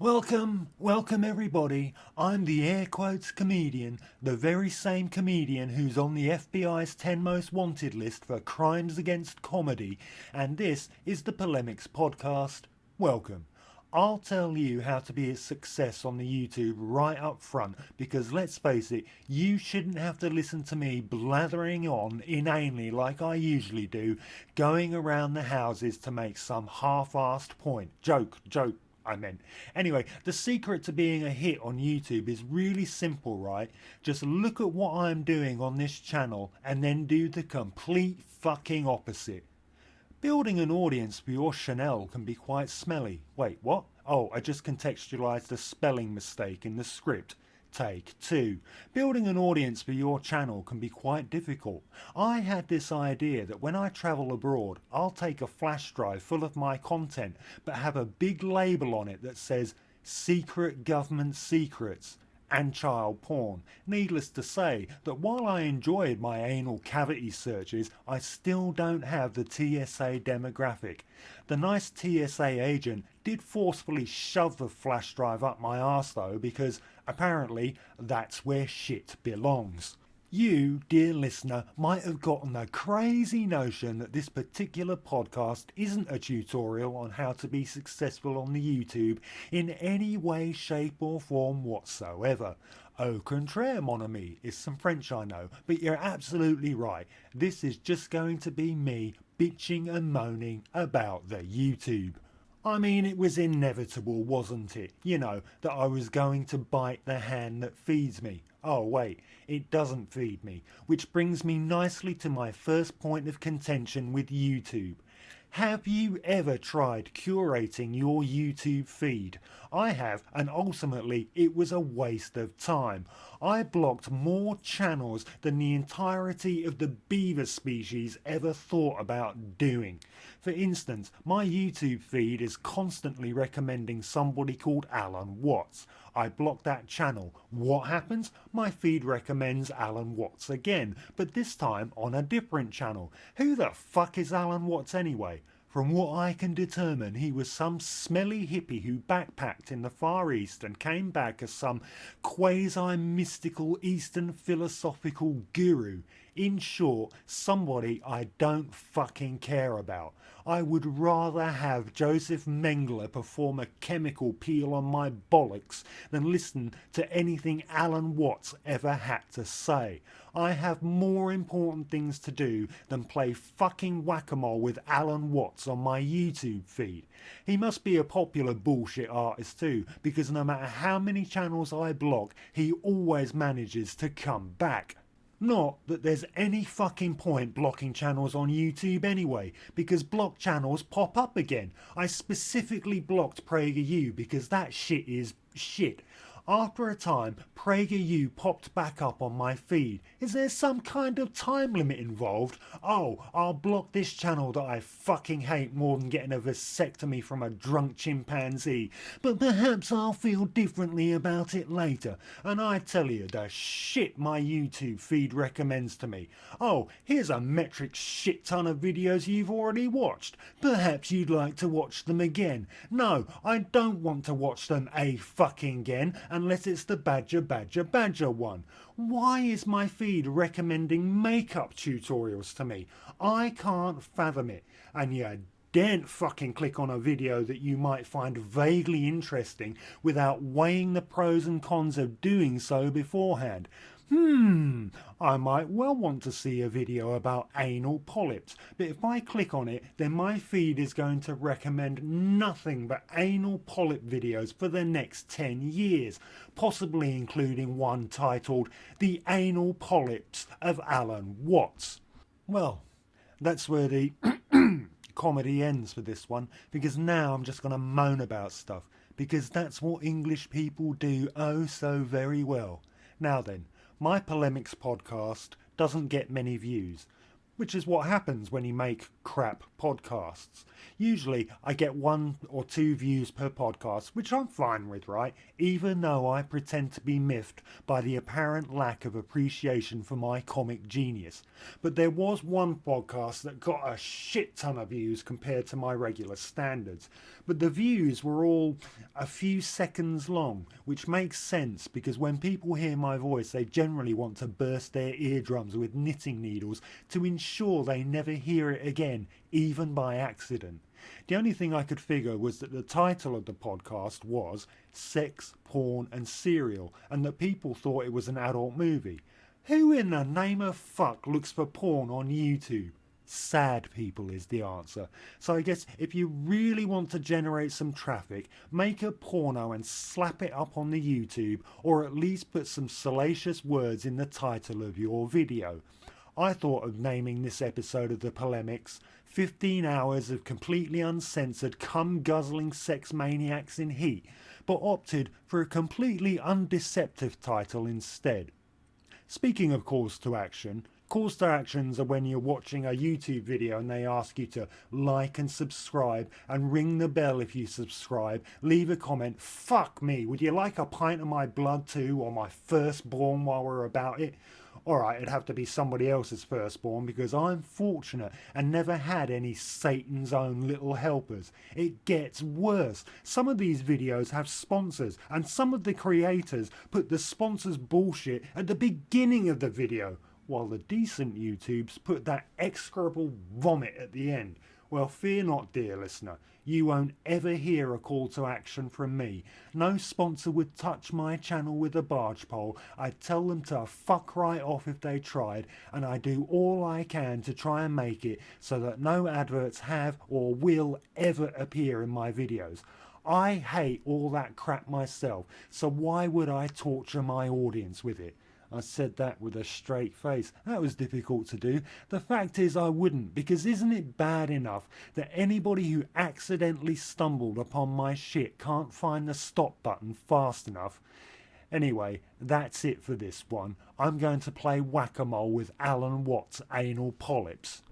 Welcome everybody. I'm the air quotes comedian, the very same comedian who's on the FBI's 10 most wanted list for crimes against comedy, and this is the Polemics podcast. Welcome. I'll tell you how to be a success on the YouTube right up front, because let's face it, you shouldn't have to listen to me blathering on inanely like I usually do, going around the houses to make some half-assed point. Joke. I meant. Anyway, the secret to being a hit on YouTube is really simple, right? Just look at what I'm doing on this channel and then do the complete fucking opposite. Building an audience for your Chanel can be quite smelly. Wait, what? Oh, I just contextualised a spelling mistake in the script. Take 2. Building an audience for your channel can be quite difficult. I had this idea that when I travel abroad, I'll take a flash drive full of my content, but have a big label on it that says Secret Government Secrets and child porn. Needless to say that while I enjoyed my anal cavity searches, I still don't have the TSA demographic. The nice TSA agent did forcefully shove the flash drive up my arse though, because apparently that's where shit belongs. You, dear listener, might have gotten the crazy notion that this particular podcast isn't a tutorial on how to be successful on the YouTube in any way, shape or form whatsoever. Au contraire, mon ami, is some French I know, but you're absolutely right. This is just going to be me bitching and moaning about the YouTube. I mean, it was inevitable, wasn't it? You know, that I was going to bite the hand that feeds me. Oh wait, it doesn't feed me. Which brings me nicely to my first point of contention with YouTube. Have you ever tried curating your YouTube feed? I have, and ultimately it was a waste of time. I blocked more channels than the entirety of the beaver species ever thought about doing. For instance, my YouTube feed is constantly recommending somebody called Alan Watts. I blocked that channel. What happens? My feed recommends Alan Watts again, but this time on a different channel. Who the fuck is Alan Watts anyway? From what I can determine, he was some smelly hippie who backpacked in the Far East and came back as some quasi-mystical Eastern philosophical guru. In short, somebody I don't fucking care about. I would rather have Joseph Mengele perform a chemical peel on my bollocks than listen to anything Alan Watts ever had to say. I have more important things to do than play fucking whack-a-mole with Alan Watts on my YouTube feed. He must be a popular bullshit artist too, because no matter how many channels I block, he always manages to come back. Not that there's any fucking point blocking channels on YouTube anyway, because blocked channels pop up again. I specifically blocked PragerU because that shit is shit. After a time, PragerU popped back up on my feed. Is there some kind of time limit involved? Oh, I'll block this channel that I fucking hate more than getting a vasectomy from a drunk chimpanzee. But perhaps I'll feel differently about it later. And I tell you, the shit my YouTube feed recommends to me. Oh, here's a metric shit ton of videos you've already watched. Perhaps you'd like to watch them again. No, I don't want to watch them fucking again, unless it's the badger one. Why is my feed recommending makeup tutorials to me? I can't fathom it. And you daren't fucking click on a video that you might find vaguely interesting without weighing the pros and cons of doing so beforehand. I might well want to see a video about anal polyps, but if I click on it, then my feed is going to recommend nothing but anal polyp videos for the next 10 years, possibly including one titled The Anal Polyps of Alan Watts. Well, that's where the comedy ends for this one, because now I'm just going to moan about stuff, because that's what English people do oh so very well. Now then, my Polemics podcast doesn't get many views, which is what happens when you make crap podcasts. Usually I get 1 or 2 views per podcast, which I'm fine with, right? Even though I pretend to be miffed by the apparent lack of appreciation for my comic genius. But there was one podcast that got a shit ton of views compared to my regular standards. But the views were all a few seconds long, which makes sense because when people hear my voice, they generally want to burst their eardrums with knitting needles to ensure they never hear it again, even by accident. The only thing I could figure was that the title of the podcast was Sex, Porn and Cereal, and that people thought it was an adult movie. Who in the name of fuck looks for porn on YouTube? Sad people is the answer. So I guess if you really want to generate some traffic, make a porno and slap it up on the YouTube, or at least put some salacious words in the title of your video. I thought of naming this episode of the Polemics 15 hours of completely uncensored cum-guzzling sex maniacs in heat, but opted for a completely undeceptive title instead. Speaking of calls to actions are when you're watching a YouTube video and they ask you to like and subscribe and ring the bell if you subscribe, leave a comment, fuck me, would you like a pint of my blood too, or my firstborn while we're about it? Alright, it'd have to be somebody else's firstborn because I'm fortunate and never had any Satan's own little helpers. It gets worse. Some of these videos have sponsors and some of the creators put the sponsors' bullshit at the beginning of the video, while the decent YouTubes put that execrable vomit at the end. Well, fear not, dear listener. You won't ever hear a call to action from me. No sponsor would touch my channel with a barge pole. I'd tell them to fuck right off if they tried, and I do all I can to try and make it so that no adverts have or will ever appear in my videos. I hate all that crap myself, so why would I torture my audience with it? I said that with a straight face. That was difficult to do. The fact is I wouldn't, because isn't it bad enough that anybody who accidentally stumbled upon my shit can't find the stop button fast enough? Anyway, that's it for this one. I'm going to play whack-a-mole with Alan Watts' anal polyps.